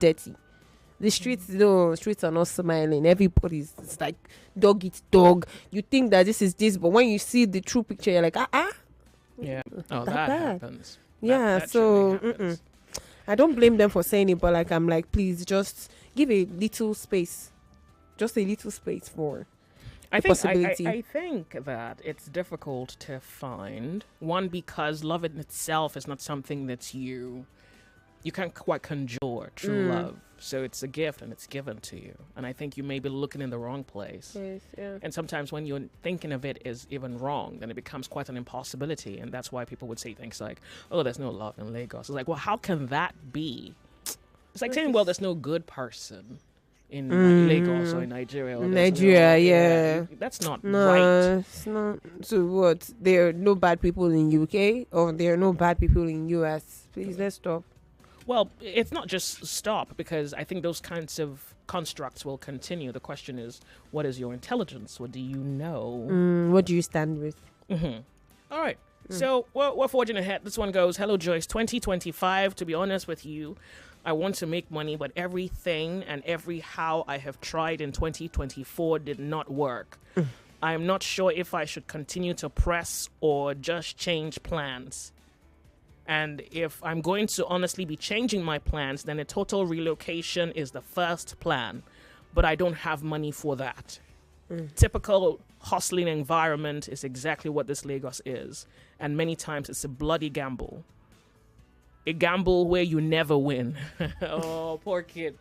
dirty. The streets, no, streets are not smiling. Everybody's it's like dog eats dog. You think that this is this, but when you see the true picture, you're like, Yeah. Oh, that that bad. happens. Yeah, That so truly happens. I don't blame them for saying it, but like I'm like, please just give a little space, just a little space for possibility. I think that it's difficult to find one because love in itself is not something that you can't quite conjure true love. So it's a gift and it's given to you. And I think you may be looking in the wrong place. Yes, yeah. And sometimes when you're thinking of it is even wrong, then it becomes quite an impossibility. And that's why people would say things like, oh, there's no love in Lagos. It's like, well, how can that be? It's like saying, well, there's no good person in Lagos or in Nigeria. Or Nigeria, yeah. That's not No, right. it's not. So what? There are no bad people in UK or there are no bad people in US. Please, let's stop. Well, it's not just stop, because I think those kinds of constructs will continue. The question is, what is your intelligence? What do you know? What do you stand with? All right. So we're forging ahead. This one goes, hello, Joyce. 2025, to be honest with you, I want to make money, but everything and every how I have tried in 2024 did not work. I am not sure if I should continue to press or just change plans. And if I'm going to honestly be changing my plans, then a total relocation is the first plan. But I don't have money for that. Typical hustling environment is exactly what this Lagos is. And many times it's a bloody gamble. A gamble where you never win. Oh, poor kid.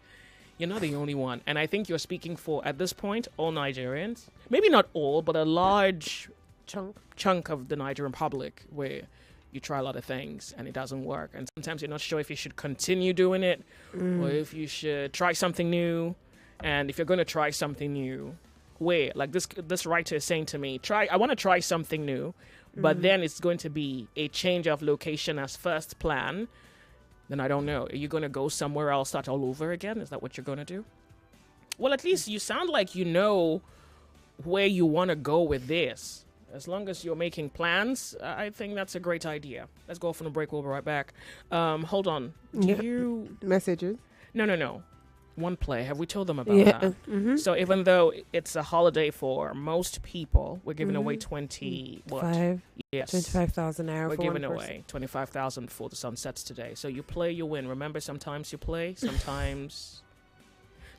You're not the only one. And I think you're speaking for, at this point, all Nigerians. Maybe not all, but a large chunk of the Nigerian public where you try a lot of things and it doesn't work. And sometimes you're not sure if you should continue doing it or if you should try something new. And if you're going to try something new, where, like this writer is saying to me, I want to try something new, but then it's going to be a change of location as first plan. Then I don't know. Are you going to go somewhere else, start all over again? Is that what you're going to do? Well, at least you sound like you know where you want to go with this. As long as you're making plans, I think that's a great idea. Let's go from the break. We'll be right back. Hold on. Messages? No. One play. Have we told them about that? So even though it's a holiday for most people, we're giving away 25,000 naira. We're giving away 25,000 before the sun sets today. So you play, you win. Remember, sometimes you play,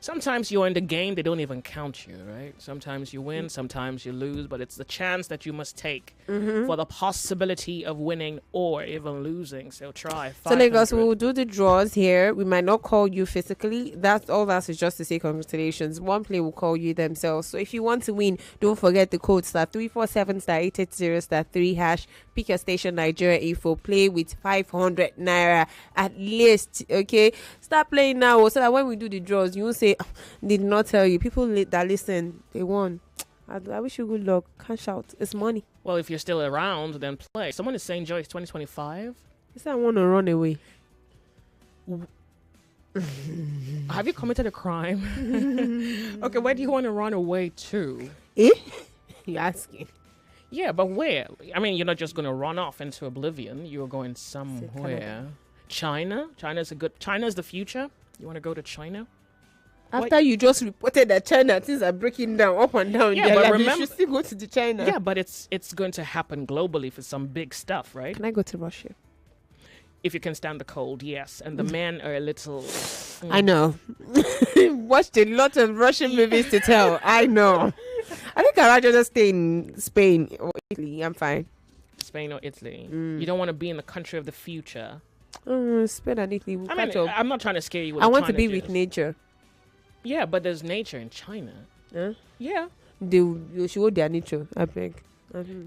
Sometimes you're in the game, they don't even count you, right? Sometimes you win, sometimes you lose, but it's the chance that you must take for the possibility of winning or even losing. So try. So Lagos, we will do the draws here. We might not call you physically. That's is just to say congratulations. One play will call you themselves. So if you want to win, don't forget the code *347 *880 *3#. Pick your station Nigeria info. Play with 500 naira at least. Okay, start playing now so that when we do the draws, you won't say did not tell you. People that listen, they won. I wish you good luck. Can't shout. It's money. Well, if you're still around, then play. Someone is saying, Joyce, 2025. Is that I want to run away? Have you committed a crime? Okay, where do you want to run away to? You're asking. Yeah, but where? I mean, you're not just going to run off into oblivion. You're going somewhere. China? China's the future? You want to go to China? After you just reported that China, things are breaking down up and down. Yeah, but remember, you should still go to China. Yeah, but it's going to happen globally for some big stuff, right? Can I go to Russia? If you can stand the cold, yes. And the men are a little... I know. Watched a lot of Russian movies to tell. I know. I think I'd rather just stay in Spain or Italy. I'm fine. Spain or Italy. You don't want to be in the country of the future. Spain and Italy. I'm not trying to scare you with I want to be with nature. Yeah, but there's nature in China. Huh? Yeah. They show their nature, I beg.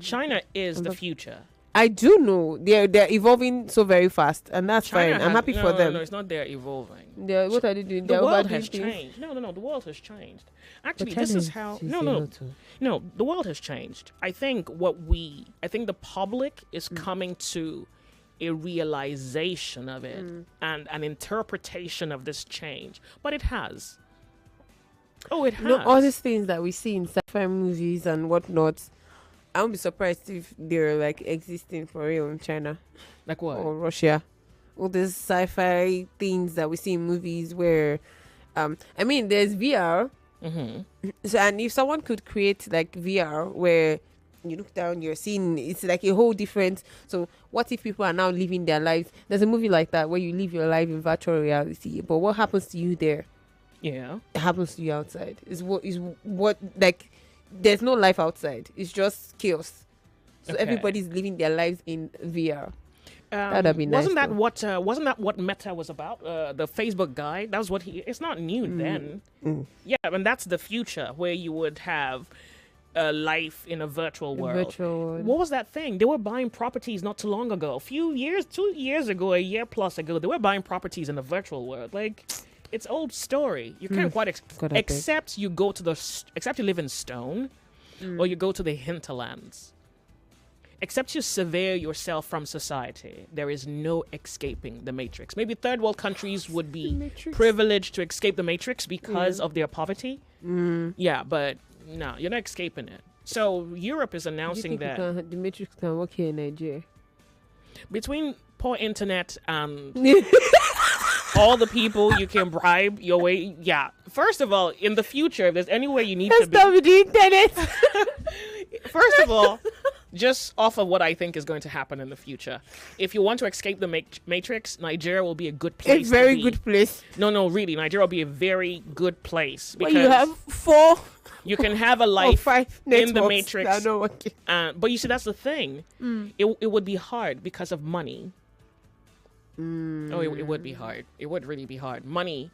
China is the future. I do know. They're evolving so very fast, and that's fine. I'm happy for them. No, it's not they're evolving. What are they doing? The world has changed. No, the world has changed. Actually, this is how... No, the world has changed. I think the public is coming to a realization of it and an interpretation of this change. But it has. Oh, it has. All these things that we see in sci-fi movies and whatnot, I won't be surprised if they're like existing for real in China. Like what? Or Russia. all these sci-fi things that we see in movies where, there's VR. So, and if someone could create like VR where you look down, you're seeing, it's like a whole different. So what if people are now living their lives? There's a movie like that where you live your life in virtual reality, but what happens to you there? Yeah, it happens to you outside. Is what like there's no life outside. It's just chaos. So everybody's living their lives in VR. That'd be nice. Wasn't that what Meta was about? The Facebook guy. That was what he. It's not new then. Yeah, and that's the future where you would have a life in a virtual world. What was that thing? They were buying properties not too long ago. 2 years ago, a year plus ago, they were buying properties in the virtual world. Like, it's old story. You can't quite except you go to except you live in stone, or you go to the hinterlands. Except you sever yourself from society, there is no escaping the matrix. Maybe third world countries would be privileged to escape the matrix because of their poverty. Yeah, but no, you're not escaping it. So Europe is announcing that the matrix can work here in Nigeria. Between poor internet and all the people you can bribe your way. Yeah. First of all, in the future, if there's any way you need to be... Stop with the internet. First of all, just off of what I think is going to happen in the future, if you want to escape the matrix, Nigeria will be a good place. A very good place. No, really. Nigeria will be a very good place. Because you have 4... You can have a life 5 in the matrix. But you see, that's the thing. It would be hard because of money. Oh, it would be hard. It would really be hard. Money.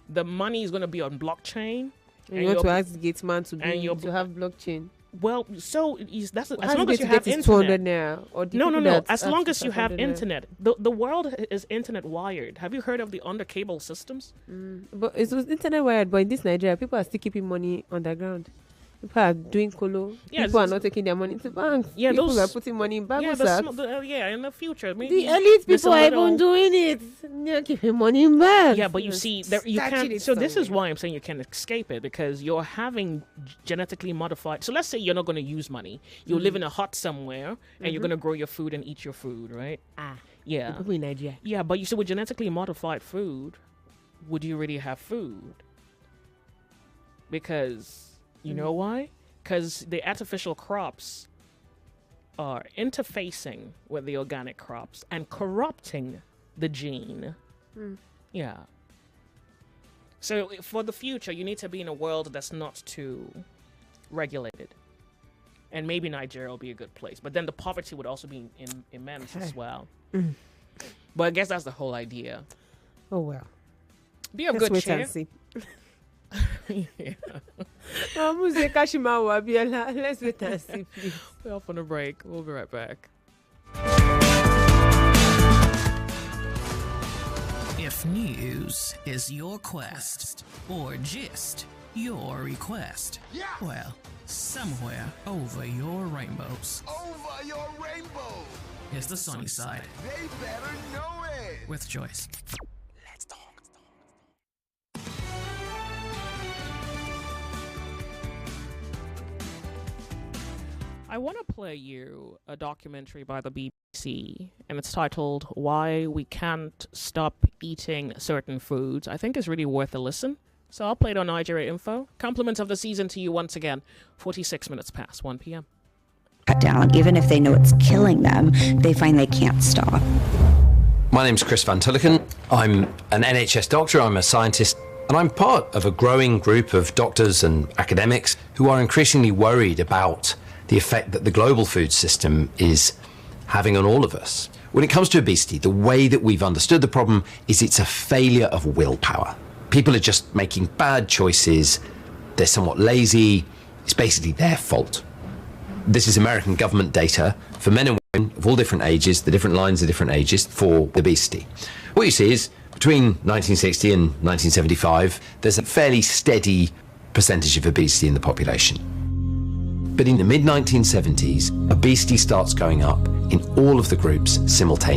The money is going to be on blockchain. And you want to ask Gatesman to have blockchain. Well, so that's as long as you have internet. 200 now, or no. As long as you have internet, the world is internet wired. Have you heard of the under cable systems? But it was internet wired. But in this Nigeria, people are still keeping money underground. People are doing colo. People are not taking their money to banks. Yeah, people are putting money in banks. In the future, maybe the elite people are even doing it. They're keeping money in banks. Yeah, but you see, you can't. So this is why I'm saying you can escape it, because you're having genetically modified. So let's say you're not going to use money. You live in a hut somewhere, and you're going to grow your food and eat your food, right? Yeah. People in Nigeria. Yeah, but you see, with genetically modified food, would you really have food? Because you know why? Because the artificial crops are interfacing with the organic crops and corrupting the gene. Yeah. So for the future, you need to be in a world that's not too regulated. And maybe Nigeria will be a good place. But then the poverty would also be immense as well. But I guess that's the whole idea. Oh, well. Be of good cheer. Yeah. Let's wait and see, please. We're off on a break. We'll be right back. If news is your quest, or gist your request, well, somewhere over your rainbows. Over your rainbow. Is the sunny side. They better know it. With Joyce. Let's talk. I want to play you a documentary by the BBC, and it's titled Why We Can't Stop Eating Certain Foods. I think it's really worth a listen. So I'll play it on Nigeria Info. Compliments of the season to you once again. 46 minutes past 1 p.m. Cut down, even if they know it's killing them, they find they can't stop. My name's Chris Van Tulliken. I'm an NHS doctor, I'm a scientist, and I'm part of a growing group of doctors and academics who are increasingly worried about the effect that the global food system is having on all of us. When it comes to obesity, the way that we've understood the problem is it's a failure of willpower. People are just making bad choices, they're somewhat lazy, it's basically their fault. This is American government data for men and women of all different ages, the different lines of different ages for obesity. What you see is between 1960 and 1975, there's a fairly steady percentage of obesity in the population. But in the mid-1970s, obesity starts going up in all of the groups simultaneously.